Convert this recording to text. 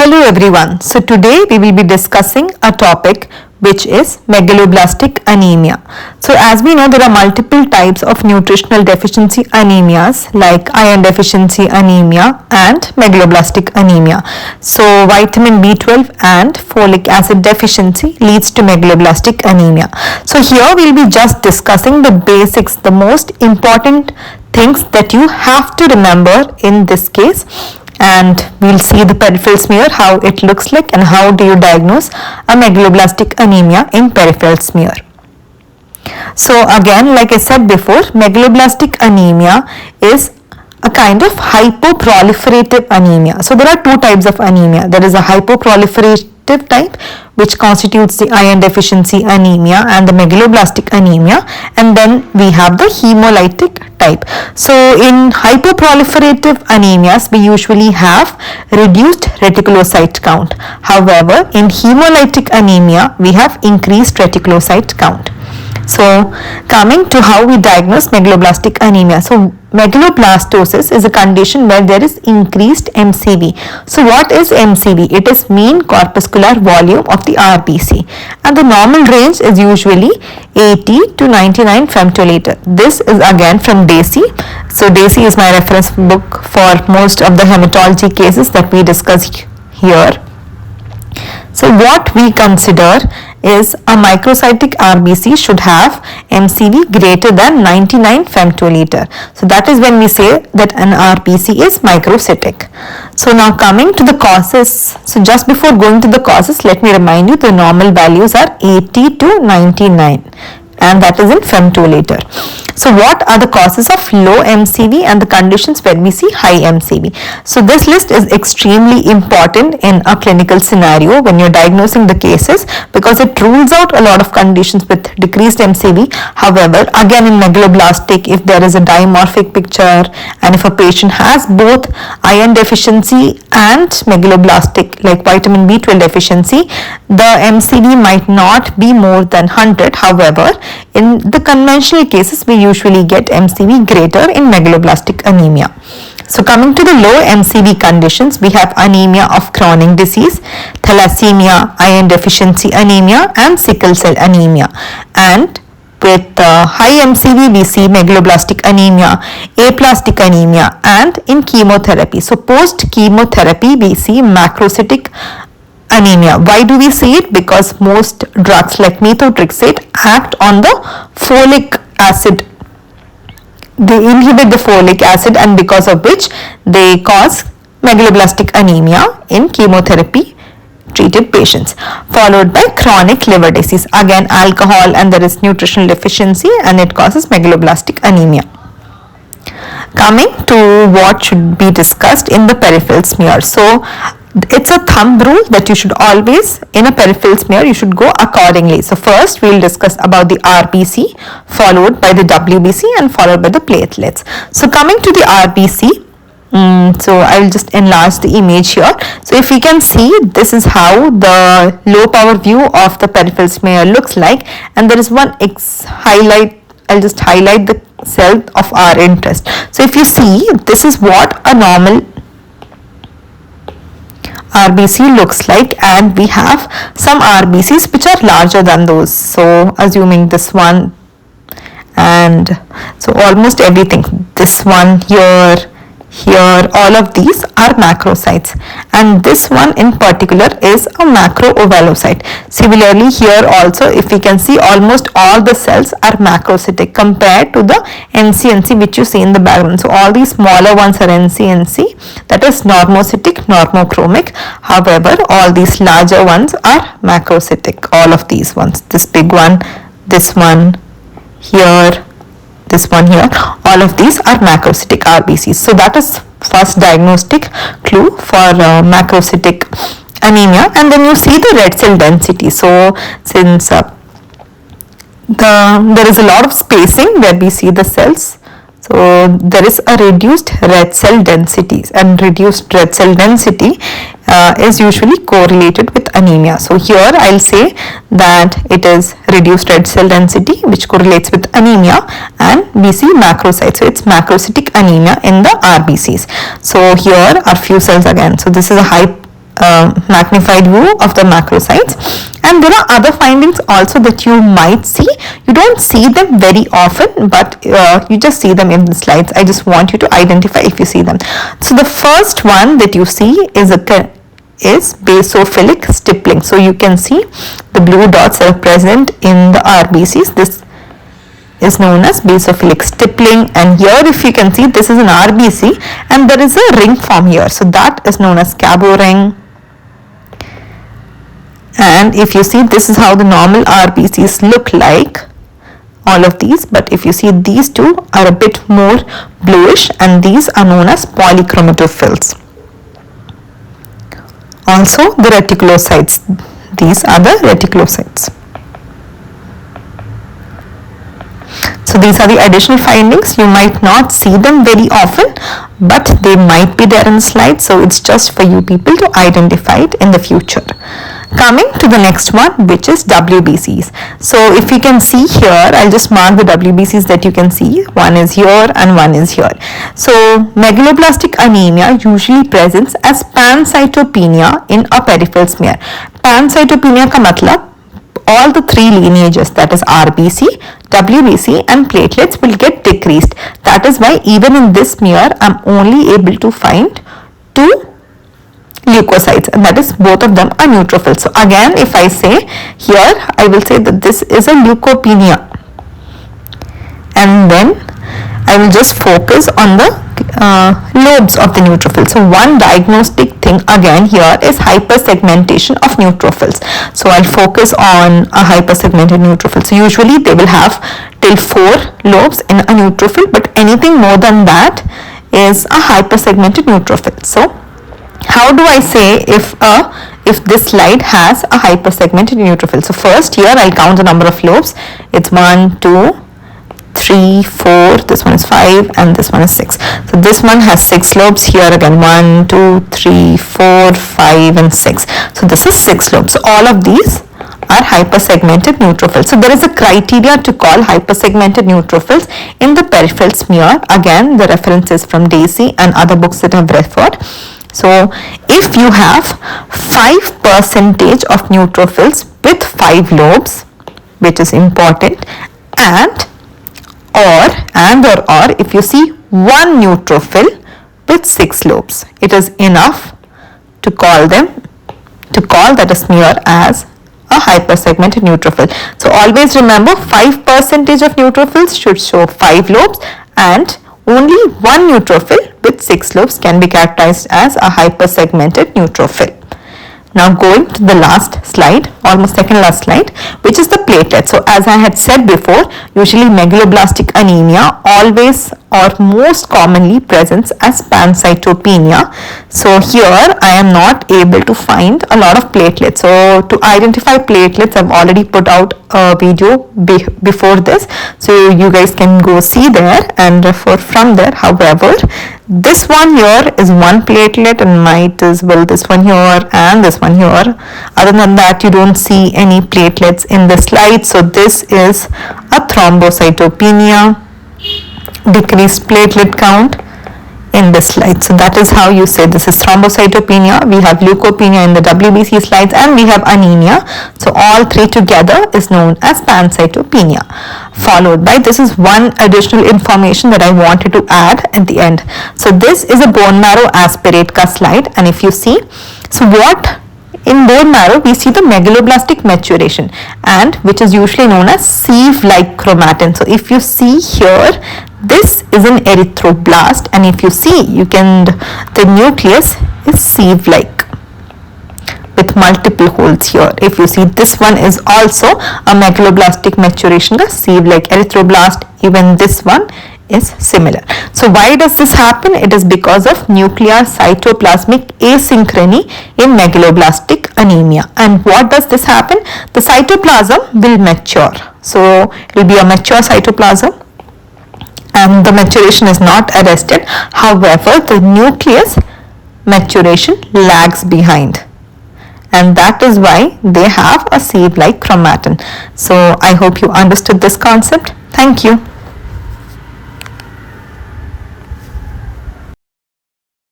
Hello everyone. So today we will be discussing a topic which is megaloblastic anemia. So as we know, there are multiple types of nutritional deficiency anemias like iron deficiency anemia and megaloblastic anemia. So vitamin B12 and folic acid deficiency leads to megaloblastic anemia. So here we will be just discussing the basics, the most important things that you have to remember in this case, and we'll see the peripheral smear, how it looks like and how do you diagnose a megaloblastic anemia in peripheral smear. So again, like I said before, megaloblastic anemia is a kind of hypoproliferative anemia. So there are two types of anemia. There is a hypoproliferative type which constitutes the iron deficiency anemia and the megaloblastic anemia, and then we have the hemolytic type. So in hypoproliferative anemias we usually have reduced reticulocyte count. However, in hemolytic anemia we have increased reticulocyte count. So coming to how we diagnose megaloblastic anemia. So megaloblastosis is a condition where there is increased MCV. So what is MCV? It is mean corpuscular volume of the RBC, and the normal range is usually 80 to 99 femtoliter. This is again from DACY. So DACY is my reference book for most of the hematology cases that we discuss here. So what we consider is a microcytic RBC should have MCV greater than 99 femtoliter. So that is when we say that an RBC is microcytic. So now coming to the causes. So just before going to the causes, let me remind you the normal values are 80 to 99. And that is in femtoliter. So what are the causes of low MCV and the conditions where we see high MCV? So this list is extremely important in a clinical scenario when you're diagnosing the cases, because it rules out a lot of conditions with decreased MCV. However, again in megaloblastic, if there is a dimorphic picture and if a patient has both iron deficiency and megaloblastic like vitamin B12 deficiency, the MCV might not be more than 100. However, in the conventional cases, we usually get MCV greater in megaloblastic anemia. So coming to the low MCV conditions, we have anemia of chronic disease, thalassemia, iron deficiency anemia and sickle cell anemia. And with high MCV, we see megaloblastic anemia, aplastic anemia and in chemotherapy. So post chemotherapy, we see macrocytic anemia. Why do we see it? Because most drugs like methotrexate act on the folic acid. They inhibit the folic acid, and because of which they cause megaloblastic anemia in chemotherapy treated patients, followed by chronic liver disease. Again, alcohol and there is nutritional deficiency and it causes megaloblastic anemia. Coming to what should be discussed in the peripheral smear. So it's a thumb rule that you should always, in a peripheral smear, you should go accordingly. So first we will discuss about the RBC, followed by the WBC and followed by the platelets. So coming to the RBC, so I will just enlarge the image here. So if we can see, this is how the low power view of the peripheral smear looks like, and there is one highlight. I'll just highlight the cell of our interest. So if you see, this is what a normal RBC looks like, and we have some RBCs which are larger than those. So assuming this one, and so almost everything, this one here, all of these are macrocytes, and this one in particular is a macroovalocyte. Similarly here also, if we can see, almost all the cells are macrocytic compared to the NCNC which you see in the background. So all these smaller ones are NCNC, that is normocytic, normochromic. However, all these larger ones are macrocytic, all of these ones, this big one, this one here, this one here, all of these are macrocytic RBCs. So that is first diagnostic clue for macrocytic anemia. And then you see the red cell density. So since there is a lot of spacing where we see the cells, so there is a reduced red cell density, and reduced red cell density is usually correlated with anemia. So here I'll say that it is reduced red cell density which correlates with anemia, and we see macrocytes. So it's macrocytic anemia in the RBCs. So here are few cells again. So this is a high magnified view of the macrocytes. And there are other findings also that you might see. You don't see them very often, but you just see them in the slides. I just want you to identify if you see them. So the first one that you see is basophilic stippling. So you can see the blue dots are present in the RBCs. This is known as basophilic stippling, and here if you can see, this is an RBC and there is a ring form here, so that is known as Cabot ring. And if you see, this is how the normal RBCs look like, all of these, but if you see, these two are a bit more bluish and these are known as polychromatophils. Also the reticulocytes, these are the reticulocytes. So these are the additional findings. You might not see them very often, but they might be there in the slide, so it's just for you people to identify it in the future. Coming to the next one, which is WBCs. So if you can see here, I'll just mark the WBCs that you can see. One is here and one is here. So megaloblastic anemia usually presents as pancytopenia in a peripheral smear. Pancytopenia ka matlab all the three lineages, that is RBC, WBC and platelets, will get decreased. That is why even in this smear I'm only able to find 2 leukocytes, and that is both of them are neutrophils. So again, if I say here, I will say that this is a leukopenia, and then I will just focus on the lobes of the neutrophils. So one diagnostic thing again here is hypersegmentation of neutrophils. So I'll focus on a hypersegmented neutrophil. So usually they will have till 4 lobes in a neutrophil, but anything more than that is a hypersegmented neutrophil. So how do I say if this slide has a hypersegmented neutrophil? So first here I'll count the number of lobes. It's 1, 2, 3, 4, this one is 5 and this one is 6. So this one has 6 lobes. Here again 1, 2, 3, 4, 5 and 6. So this is 6 lobes. So all of these are hypersegmented neutrophils. So there is a criteria to call hypersegmented neutrophils in the peripheral smear. Again, the reference is from Daisy and other books that I've referred. So if you have 5% of neutrophils with 5 lobes, which is important, and or if you see 1 neutrophil with 6 lobes, it is enough to call that a smear as a hypersegmented neutrophil. So always remember, 5% of neutrophils should show 5 lobes, and only 1 neutrophil with 6 lobes can be characterized as a hypersegmented neutrophil. Now going to the last slide, almost second last slide, which is the platelet. So as I had said before, usually megaloblastic anemia always or most commonly presents as pancytopenia. So here I am not able to find a lot of platelets. So to identify platelets, I've already put out a video before this, so you guys can go see there and refer from there. However, this one here is 1 platelet and might as well this one here and this one here. Other than that, you don't see any platelets in the slide. So this is a thrombocytopenia, decreased platelet count in this slide. So that is how you say this is thrombocytopenia. We have leukopenia in the WBC slides and we have anemia. So all 3 together is known as pancytopenia. Followed by, this is one additional information that I wanted to add at the end. So this is a bone marrow aspirate ka slide, and if you see, so what in bone marrow we see the megaloblastic maturation, and which is usually known as sieve-like chromatin. So if you see here, this is an erythroblast, and if you see, the nucleus is sieve-like with multiple holes here. If you see, this one is also a megaloblastic maturation, a sieve-like erythroblast. Even this one is similar. So why does this happen? It is because of nuclear cytoplasmic asynchrony in megaloblastic anemia. And what does this happen? The cytoplasm will mature. So it will be a mature cytoplasm, and the maturation is not arrested. However, the nucleus maturation lags behind, and that is why they have a sieve-like chromatin. So I hope you understood this concept. Thank you.